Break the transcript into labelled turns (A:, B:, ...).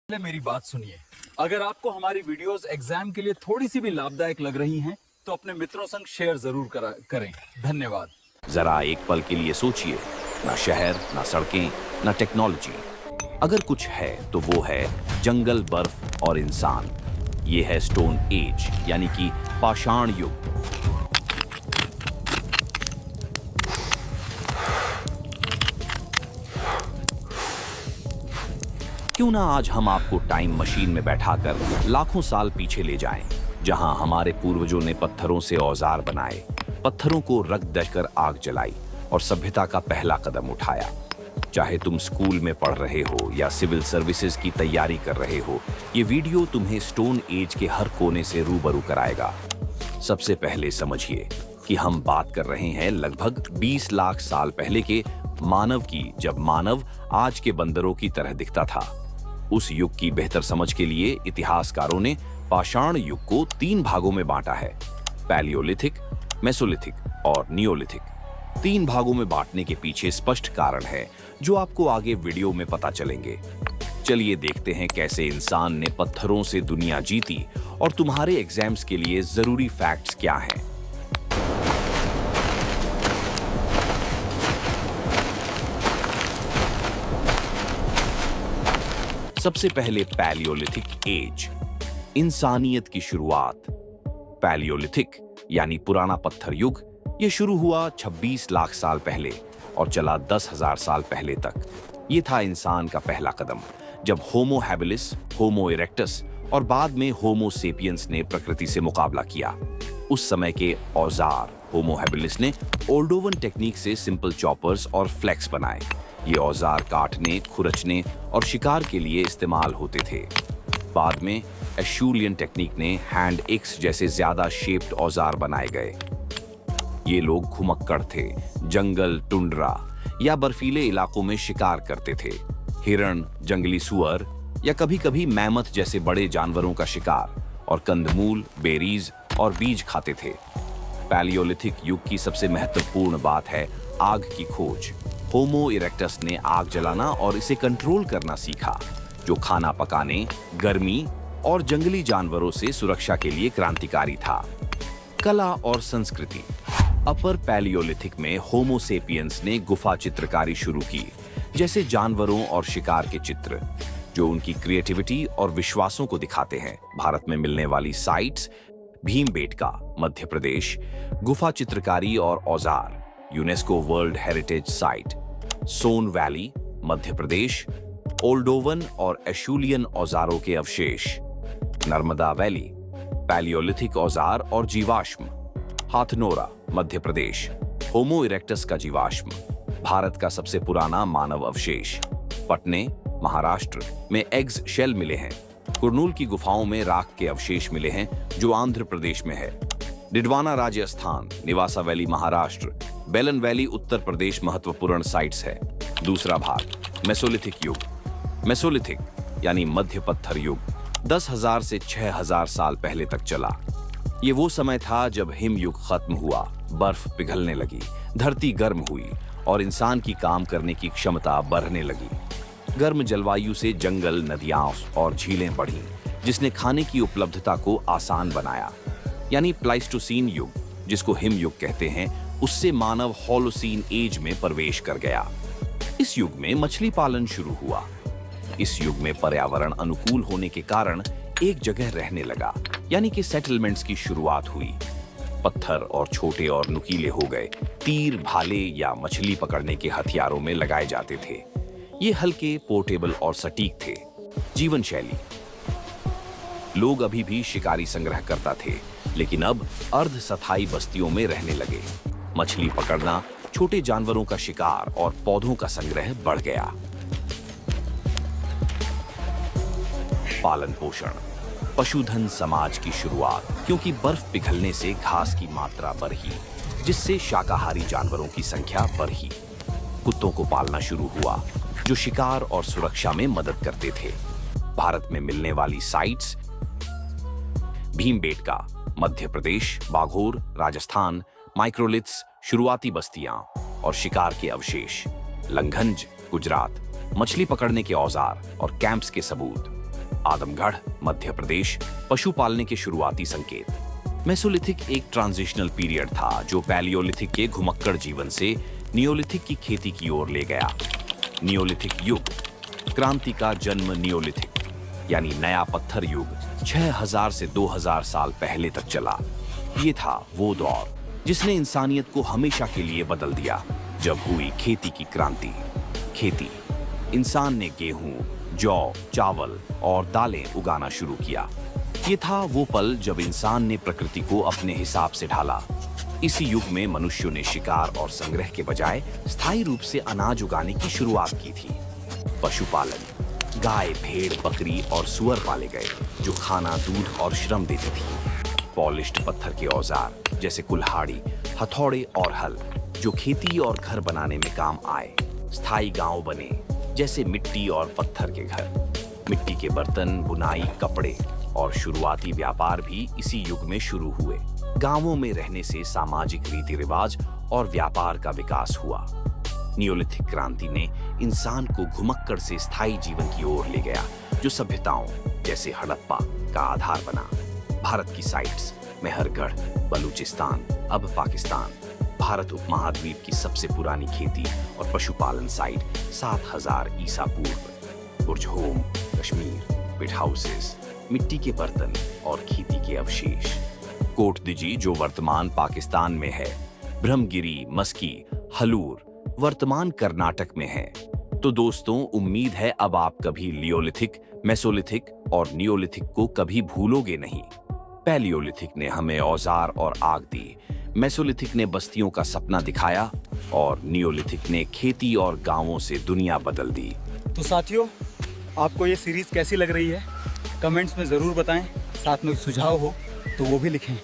A: पहले मेरी बात सुनिए। अगर आपको हमारी वीडियोस एग्जाम के लिए थोड़ी सी भी लाभदायक लग रही हैं, तो अपने मित्रों संग शेयर जरूर करें। धन्यवाद।
B: जरा एक पल के लिए सोचिए, ना शहर, ना सड़कें, ना टेक्नोलॉजी। अगर कुछ है तो वो है जंगल, बर्फ और इंसान। ये है स्टोन एज, यानी कि पाषाण युग। क्यों ना आज हम आपको टाइम मशीन में बैठाकर लाखों साल पीछे ले जाएं, जहां हमारे पूर्वजों ने पत्थरों से औजार बनाए, पत्थरों को रख दकर आग जलाई और सभ्यता का पहला कदम उठाया। चाहे तुम स्कूल में पढ़ रहे हो या सिविल सर्विसेज की तैयारी कर रहे हो, ये वीडियो तुम्हें स्टोन एज के हर कोने से रूबरू कराएगा। सबसे पहले समझिए कि हम बात कर रहे हैं लगभग 20 लाख साल पहले के मानव की, जब मानव आज के बंदरों की तरह दिखता था। उस युग की बेहतर समझ के लिए इतिहासकारों ने पाषाण युग को 3 भागों में बांटा है: पैलियोलिथिक, मेसोलिथिक और नियोलिथिक। 3 भागों में बांटने के पीछे स्पष्ट कारण है, जो आपको आगे वीडियो में पता चलेंगे। चलिए देखते हैं कैसे इंसान ने पत्थरों से दुनिया जीती और तुम्हारे एग्जाम्स के लिए जरूरी फैक्ट्स क्या हैं। सबसे पहले पैलियोलिथिक एज, इंसानियत की शुरुआत। पैलियोलिथिक यानी पुराना पत्थर युग, ये शुरू हुआ 26 लाख साल पहले और चला 10,000 साल पहले तक। ये था इंसान का पहला कदम, जब होमो हैबिलिस, होमो इरेक्टस और बाद में होमो सेपियंस ने प्रकृति से मुकाबला किया। उस समय के औजार, होमो हैबिलिस ने ओल्डोवन टेक्निक से सिंपल चॉपर्स और फ्लेक्स बनाए। ये औजार काटने, खुरचने और शिकार के लिए इस्तेमाल होते थे। बाद में एशूलियन टेक्निक ने हैंड एक्स जैसे ज्यादा शेप्ड औजार बनाए गए। ये लोग घुमक्कड़ थे, जंगल, टुंड्रा या बर्फीले इलाकों में शिकार करते थे। हिरण, जंगली सुअर या कभी-कभी मैमथ जैसे बड़े जानवरों का शिकार, और कंदमूल, बेरीज और बीज खाते थे। पैलियोलिथिक युग की सबसे महत्वपूर्ण बात है आग की खोज। होमो इरेक्टस ने आग जलाना और इसे कंट्रोल करना सीखा, जो खाना पकाने, गर्मी और जंगली जानवरों से सुरक्षा के लिए क्रांतिकारी था। कला और संस्कृति। अपर पैलियोलिथिक में होमो सेपियंस ने गुफा चित्रकारी शुरू की, जैसे जानवरों और शिकार के चित्र, जो उनकी क्रिएटिविटी और विश्वासों को दिखाते हैं। भारत में मिलने वाली साइट्स: भीमबेटका, मध्य प्रदेश, गुफा चित्रकारी और औजार, यूनेस्को वर्ल्ड हेरिटेज साइट। सोन वैली, मध्य प्रदेश, ओल्डोवन और एशूलियन औजारों के अवशेष। नर्मदा वैली, पैलियोलिथिक औजार और जीवाश्म। हाथनोरा, मध्य प्रदेश, होमो इरेक्टस का जीवाश्म, भारत का सबसे पुराना मानव अवशेष। पटने, महाराष्ट्र में एग्स शेल मिले हैं। कुरनूल की गुफाओं में राख के अवशेष मिले हैं, जो आंध्र प्रदेश में है। डिडवाना राजस्थान, निवासा वैली महाराष्ट्र, बेलन वैली उत्तर प्रदेश महत्वपूर्ण साइट्स है। दूसरा भाग, मेसोलिथिक युग। मेसोलिथिक यानी मध्य पत्थर युग 10,000 से 6,000 साल पहले तक चला। ये वो समय था जब हिम युग खत्म हुआ, बर्फ पिघलने लगी, धरती गर्म हुई और इंसान की काम करने की क्षमता बढ़ने लगी। गर्म जलवायु से जंगल, नदियां और झीलें बढ़ीं, जिसने खाने की उपलब्धता को आसान बनाया। यानी प्लाइस्टोसीन युग, जिसको हिम युग कहते हैं, उससे मानव होलोसीन एज में प्रवेश कर गया। इस युग में मछली पालन शुरू हुआ। इस युग में पर्यावरण अनुकूल होने के कारण एक जगह रहने लगा, यानी कि सेटलमेंट्स की शुरुआत हुई। पत्थर और छोटे और नुकीले हो गए। तीर, भाले या मछली पकड़ने के हथियारों में लगाए जाते थे। ये हल्के, पोर्टेबल और सटीक थे। जीवन शैली। लोग अभी भी शिकारी संग्रह करता थे, लेकिन अब अर्ध-स्थायी बस्तियों में रहने लगे। मछली पकड़ना, छोटे जानवरों का शिकार और पौधों का संग्रह बढ़ गया। पालन पोषण। पशुधन समाज की शुरुआत, क्योंकि बर्फ पिघलने से घास की मात्रा बढ़ी, जिससे शाकाहारी जानवरों की संख्या बढ़ी। कुत्तों को पालना शुरू हुआ, जो शिकार और सुरक्षा में मदद करते थे। भारत में मिलने वाली साइट्स: भीमबेटका, मध्य प्रदेश, बाघोर, राजस्थान, माइक्रोलिथ्स, शुरुआती बस्तियां और शिकार के अवशेष। लंघंज, गुजरात, मछली पकड़ने के औजार और कैंप्स के सबूत। आदमगढ़, मध्य प्रदेश, पशु पालने के शुरुआती संकेत। मेसोलिथिक एक ट्रांजिशनल पीरियड था जो पैलियोलिथिक के घुमक्कड़ जीवन से नियोलिथिक की खेती की ओर ले गया। नियोलिथिक युग, क्रांति का जन्म नियोलिथिक यानी नया पत्थर युग 6000 से 2000 साल पहले तक चला। ये था वो दौर जिसने इंसानियत को हमेशा के लिए बदल दिया जब हुई खेती की क्रांति। खेती, इंसान ने गेहूं, जौ, चावल और दालें उगाना शुरू किया। ये था वो पल जब इंसान ने प्रकृति को अपने हिसाब से ढाला। इसी युग में मनुष्यों ने शिकार और संग्रह के बजाय स्थायी रूप से अनाज उगाने की शुरुआत की थी। पशुपालन, गाय, भेड़, बकरी और सुअर पाले गए जो खाना, दूध और श्रम देती थी। पॉलिश्ड पत्थर के औजार जैसे कुल्हाड़ी, हथौड़े और हल जो खेती और घर बनाने में काम आए। स्थायी गांव बने जैसे मिट्टी और पत्थर के घर। मिट्टी के बर्तन, बुनाई, कपड़े और शुरुआती व्यापार भी इसी युग में शुरू हुए। गांवों में रहने से सामाजिक रीति रिवाज और व्यापार का विकास हुआ। नियोलिथिक क्रांति ने इंसान को घुमक्कड़ से स्थायी जीवन की ओर ले गया जो सभ्यताओं जैसे हड़प्पा का आधार बना। भारत की साइट्स मेहरगढ़, बलूचिस्तान, अब पाकिस्तान, भारत उपमहाद्वीप की सबसे पुरानी खेती और पशुपालन साइट 7000 ईसा पूर्व। बुर्जहोम, कश्मीर, पिट हाउसेस, मिट्टी के बर्तन और खेती के अवशेष। कोटदिजी जो वर्तमान पाकिस्तान में है, ब्रह्मगिरी, मस्की, हलूर वर्तमान कर्नाटक में है। तो दोस्तों, उम्मीद है अब आप कभी लियोलिथिक, मेसोलिथिक और नियोलिथिक को कभी भूलोगे नहीं। पैलियोलिथिक ने हमें औजार और आग दी, मेसोलिथिक ने बस्तियों का सपना दिखाया और नियोलिथिक ने खेती और गांवों से दुनिया बदल दी।
C: तो साथियों, आपको ये सीरीज कैसी लग रही है कमेंट्स में ज़रूर बताएं। साथ में सुझाव हो तो वो भी लिखें।